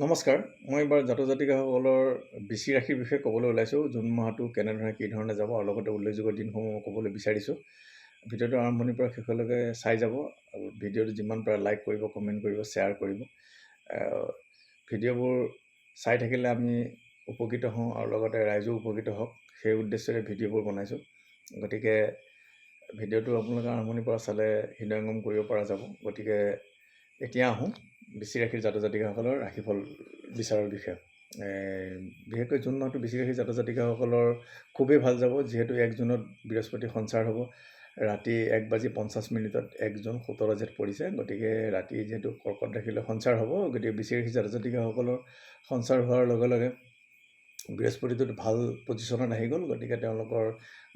নমস্কাৰ। মই এইবাৰ জাতিকাসকলৰ বিচি ৰাশিৰ বিষয়ে ক'বলৈ ওলাইছোঁ। জুন মাহটো কেনেধৰণে কি ধৰণে যাব আৰু লগতে উল্লেখযোগ্য দিনসমূহ ক'বলৈ বিচাৰিছোঁ। ভিডিঅ'টো আৰম্ভণিৰ পৰা শেষলৈকে চাই যাব আৰু ভিডিঅ'টো যিমান পাৰে লাইক কৰিব, কমেণ্ট কৰিব, শ্বেয়াৰ কৰিব। ভিডিঅ'বোৰ চাই থাকিলে আমি উপকৃত হওঁ আৰু লগতে ৰাইজো উপকৃত হওক, সেই উদ্দেশ্যৰে ভিডিঅ'বোৰ বনাইছোঁ। গতিকে ভিডিঅ'টো আপোনালোকে আৰম্ভণিৰ পৰা চালে হৃদয়ংগম কৰিব পৰা যাব। গতিকে এতিয়া আহোঁ বিচি ৰাশিৰ জাতিকাসকলৰ ৰাশিফল বিচাৰৰ বিষয়ে। বিশেষকৈ জুন মাহটো বিচি ৰাশিৰ জাতিকাসকলৰ খুবেই ভাল যাব, যিহেতু 1 জুনত বৃহস্পতি সঞ্চাৰ হ'ব। ৰাতি 1:50 1 জুন 17 জেঠ পৰিছে। গতিকে ৰাতি যিহেতু কৰ্কট ৰাশিলৈ সঞ্চাৰ হ'ব, গতিকে বিচি ৰাশিৰ জাতিকাসকলৰ সঞ্চাৰ হোৱাৰ লগে লগে বৃহস্পতিটোত ভাল পজিশ্যনত আহি গ'ল। গতিকে তেওঁলোকৰ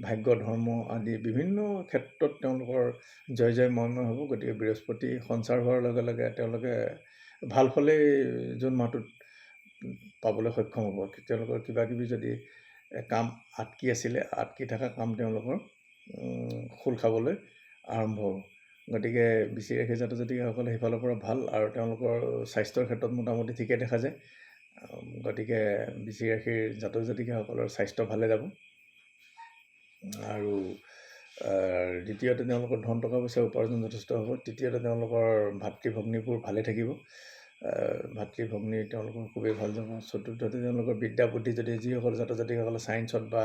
ভাগ্য, ধৰ্ম আদি বিভিন্ন ক্ষেত্ৰত তেওঁলোকৰ জয় ময়ময় হ'ব। গতিকে বৃহস্পতি সঞ্চাৰ হোৱাৰ লগে লগে তেওঁলোকে ভাল ফলেই জুন মাহটোত পাবলৈ সক্ষম হ'ব। তেওঁলোকৰ কিবাকিবি যদি কাম আটকি আছিলে, আটকি থকা কাম তেওঁলোকৰ খোল খাবলৈ আৰম্ভ হ'ব। গতিকে বিচি ৰাশিৰ জাতিকাসকলে সেইফালৰ পৰা ভাল, আৰু তেওঁলোকৰ স্বাস্থ্যৰ ক্ষেত্ৰত মোটামুটি ঠিকে দেখা যায়। গতিকে বিচি ৰাশিৰ জাতিকাসকলৰ স্বাস্থ্য ভালে যাব। আৰু দ্বিতীয়তে তেওঁলোকৰ ধন টকা পইচা উপাৰ্জন যথেষ্ট হ'ব। তৃতীয়তে তেওঁলোকৰ ভাতৃ ভগ্নীবোৰ ভালে থাকিব। ভাতৃ ভগ্নী তেওঁলোকৰ খুবেই ভাল যাব। চতুৰ্থতে তেওঁলোকৰ বিদ্যা বুদ্ধি, যদি যিসকল জাতিকাসকলে ছায়েন্সত বা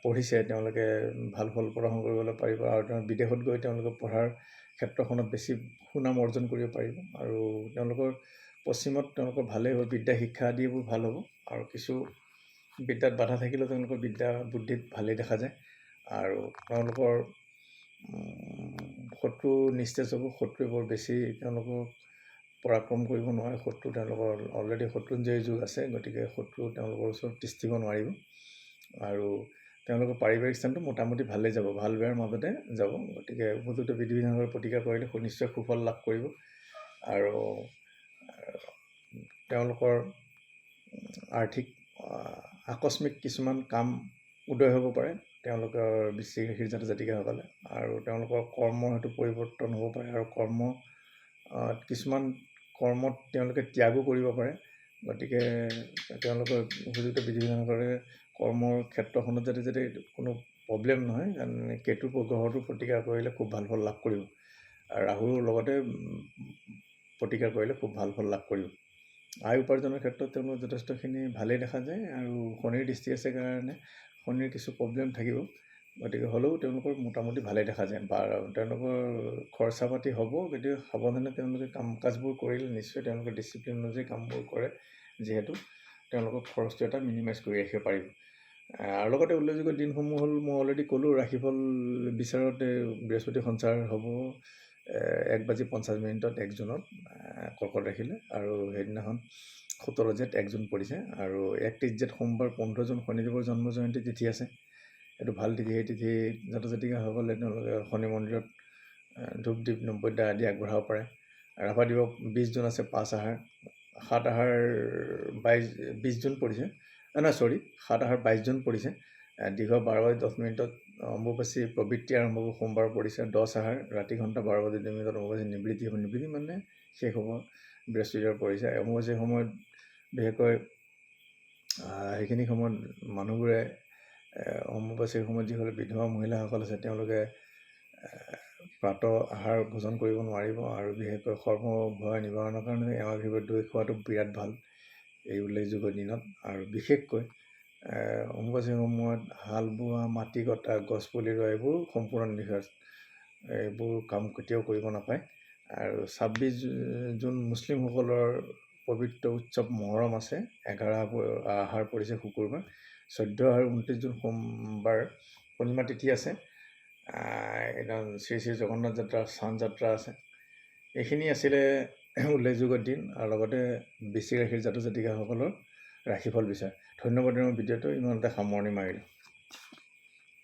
পঢ়িছে তেওঁলোকে ভাল ফল প্ৰদৰ্শন কৰিবলৈ পাৰিব, আৰু বিদেশত গৈ তেওঁলোকে পঢ়াৰ ক্ষেত্ৰখনত বেছি সুনাম অৰ্জন কৰিব পাৰিব। আৰু তেওঁলোকৰ পশ্চিমত তেওঁলোকৰ ভালেই হ'ব, বিদ্যা শিক্ষা আদিবোৰ ভাল হ'ব। আৰু কিছু বিদ্যাত বাধা থাকিলেও তেওঁলোকৰ বিদ্যা বুদ্ধিত ভালেই দেখা যায়। আৰু তেওঁলোকৰ শত্ৰু নিস্তেজ হ'ব। শত্ৰুৱে বৰ বেছি তেওঁলোকক পৰাক্ৰম কৰিব নোৱাৰে। শত্ৰু তেওঁলোকৰ অলৰেডি শত্ৰুঞ্জয় যুগ আছে। গতিকে শত্ৰু তেওঁলোকৰ ওচৰত তিষ্ঠিব নোৱাৰিব। আৰু তেওঁলোকৰ পাৰিবাৰিক স্থানটো মোটামুটি ভালেই যাব, ভাল বেয়াৰ মাজতে যাব। গতিকে উপযুক্ত বিধি বিধানৰ প্ৰতিকাৰ কৰিলে নিশ্চয় সুফল লাভ কৰিব। আৰু তেওঁলোকৰ আৰ্থিক আকস্মিক কিছুমান কাম উদয় হ'ব পাৰে তেওঁলোকৰ বিচি ৰাশিৰ জাতিকাসকলে। আৰু তেওঁলোকৰ কৰ্মৰ সেইটো পৰিৱৰ্তন হ'ব পাৰে, আৰু কিছুমান কৰ্মত তেওঁলোকে ত্যাগো কৰিব পাৰে। গতিকে তেওঁলোকৰ উপযুক্ত বিধি বিধানৰে কৰ্মৰ ক্ষেত্ৰখনত যাতে কোনো প্ৰব্লেম নহয়, কেতু গ্ৰহটোৰ প্ৰতিকাৰ কৰিলে খুব ভাল ফল লাভ কৰিব। আৰু ৰাহুৰ লগতে প্ৰতিকাৰ কৰিলে খুব ভাল ফল লাভ কৰিব। আয় উপাৰ্জনৰ ক্ষেত্ৰত তেওঁলোকৰ যথেষ্টখিনি ভালেই দেখা যায়। আৰু শনিৰ দৃষ্টি আছে কাৰণে শনিৰ কিছু প্ৰব্লেম থাকিব। গতিকে হ'লেও তেওঁলোকৰ মোটামুটি ভালেই দেখা যায়। বা তেওঁলোকৰ খৰচা পাতি হ'ব, গতিকে সাৱধানে তেওঁলোকে কাম কাজবোৰ কৰিলে নিশ্চয় তেওঁলোকে ডিচিপ্লিন অনুযায়ী কামবোৰ কৰে, যিহেতু তেওঁলোকৰ খৰচটো এটা মিনিমাইজ কৰি ৰাখিব পাৰিব। আৰু লগতে উল্লেখযোগ্য দিনসমূহ হ'ল, মই অলৰেডি ক'লোঁ, ৰাশিফল বিচাৰত বৃহস্পতি সঞ্চাৰ হ'ব 1:50 1 জুনত কৰ্কট ৰাশিলৈ। আৰু সেইদিনাখন 17 জেঠ 1 জুন পৰিছে। আৰু 31 জেঠ সোমবাৰ 15 জুন শনিদেৱৰ জন্ম জয়ন্তী তিথি আছে। এইটো ভাল তিথি। সেই তিথিত জাতিকাসকলে তেওঁলোকে শনি মন্দিৰত ধূপ দীপ নৈবেদ্য আদি আগবঢ়াব পাৰে। ৰাভা দিৱস 20 জুন আছে, 5 আহাৰ। 7 আহাৰ 20 জুন পৰিছে, 7 আহাৰ 22 জুন পৰিছে। দীঘ 12:10 অম্বুবাচী প্ৰবৃত্তি আৰম্ভ হ'ব, সোমবাৰ পৰিছে। 10 আহাৰ ৰাতি ঘণ্টা 12:02 অম্বুবাচী নিবৃত্তি হ'ব। নিবৃত্তি মানে শেষ হ'ব, বৃহস্পতিবাৰ পৰিছে। অম্বুবাচীৰ সময়ত বিশেষকৈ সেইখিনি সময়ত মানুহবোৰে অম্বুবাচীৰ সময়ত যিসকল বিধৱা মহিলাসকল আছে তেওঁলোকে প্ৰাতঃ আহাৰ ভোজন কৰিব নোৱাৰিব। আৰু বিশেষকৈ সৰ্প ভয় নিবাৰণৰ কাৰণে এৱা ঘিউ দৈ খোৱাটো বিৰাট ভাল এই উল্লেখযোগ্য দিনত। আৰু বিশেষকৈ অম্বুবাচীৰ সময়ত হাল বোৱা, মাটি কটা, গছপুলি ৰোৱা এইবোৰ সম্পূৰ্ণ নিষেধ। এইবোৰ কাম কেতিয়াও কৰিব নাপায়। আৰু 26 জুন মুছলিমসকলৰ পবিত্ৰ উৎসৱ মহৰম আছে। 11 আহাৰ পৰিছে শুকুৰবাৰ। 14 আৰু 29 জুন সোমবাৰ পূৰ্ণিমা তিথি আছে। একদম শ্ৰী শ্ৰী জগন্নাথ যাত্ৰা, স্নান যাত্ৰা আছে। এইখিনি আছিলে উল্লেখযোগ্য দিন, আৰু লগতে বিচি ৰাশিৰ জাতিকাসকলৰ ৰাশিফল বিচাৰ। ধন্যবাদ। ভিডিঅ'টো ইমানতে সামৰণি মাৰিলোঁ।